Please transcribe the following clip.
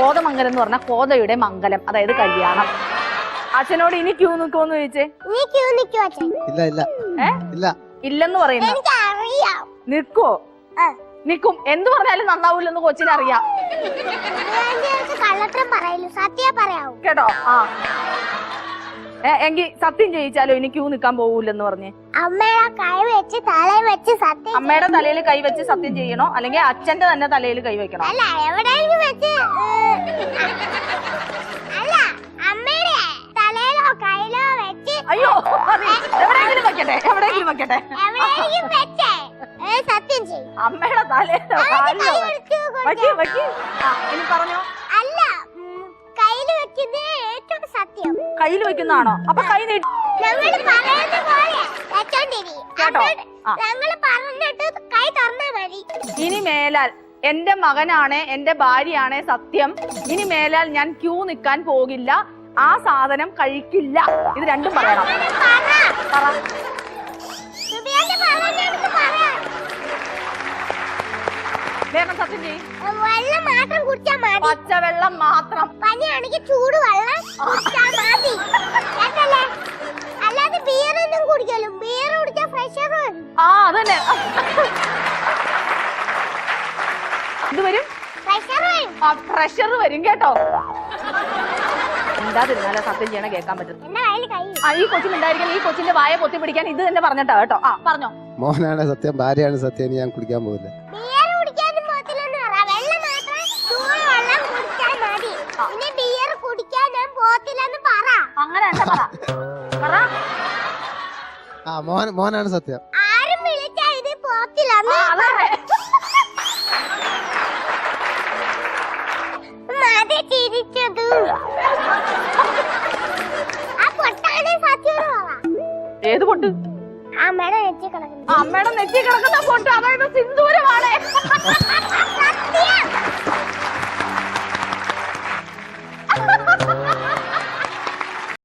കോതമംഗലം എന്ന് പറഞ്ഞാൽ കോതയുടെ മംഗലം, അതായത് കല്യാണം. അച്ഛനോട് ഇനി ക്യൂ നിൽക്കുമെന്ന് ചോദിച്ചേ. ഇല്ല ഇല്ല ഇല്ല ഇല്ലെന്ന് പറയുന്നു. നിൽക്കുവോ? നിൽക്കും. എന്ത് പറഞ്ഞാലും നന്നാവൂലെന്ന് കൊച്ചിന് അറിയാം കേട്ടോ. ആ എങ്കിൽ സത്യം ചെയ്യിച്ചാലോ? ഇനി ക്യൂ നിൽക്കാൻ പോകൂലെന്ന് പറഞ്ഞേ. അമ്മയുടെ തലയിൽ കൈ വെച്ച് സത്യം ചെയ്യണോ, അല്ലെങ്കിൽ അച്ഛന്റെ തന്നെ തലയിൽ കൈ വെക്കണോ? അയ്യോ, എവിടെയെങ്കിലും വെക്കട്ടെ, എവിടെയെങ്കിലും വെക്കട്ടെ. അമ്മയുടെ തലയിലോ കാലിലോ? ഇനി പറഞ്ഞോ. കയ്യിൽ വെക്കുന്നതാണോ? അപ്പൊ കൈ നീട്ടി കേട്ടോ. ഇനി മേലാൽ എന്റെ മകനാണ്, എന്റെ ഭാര്യയാണ് സത്യം. ഇനി മേലാൽ ഞാൻ ക്യൂ നിൽക്കാൻ പോകില്ല, ആ സാധനം കഴിക്കില്ല. ഇത് രണ്ടും പറയണം. പറ. വേഗം സത്യം ചെയ്യും. പച്ചവെള്ളം മാത്രം. പനിയാണെങ്കിൽ ചൂടുവെള്ളം അല്ലാതെ ബിയറൊന്നും കുടിക്കല്ലോ. ബിയർ കുടിച്ചാൽ പ്രഷർ വരും. ആ അതന്നെ, ഇത് വരും, പ്രഷർ വരും കേട്ടോ. എന്താതിരുന്നാലോ സത്യം ചെയ്യണ കേൾക്കാൻ പറ്റും. ഈ കൊച്ചിന് ഉണ്ടായിരിക്കും. ഈ കൊച്ചിന്റെ വായ പൊത്തി പിടിക്കാൻ ഇത് തന്നെ പറഞ്ഞിട്ടാ കേട്ടോ. ആ പറഞ്ഞോ. മോനാണ് സത്യം, ഭാര്യയാണ് സത്യം, ഞാൻ കുടിക്കാൻ പോകില്ല. അങ്ങനെ പറ. ആ മോനാണ് സത്യം. ആരും വിളിച്ചാ ഇത് പോത്തില്ല. ചിരിച്ചത് ആ പൊട്ടാണ് സത്യം. ഏത് പൊട്ട്? അമ്മയുടെ നെറ്റി കിടക്കുന്ന പൊട്ട്, അതായത് സിന്ദൂരമാണ്.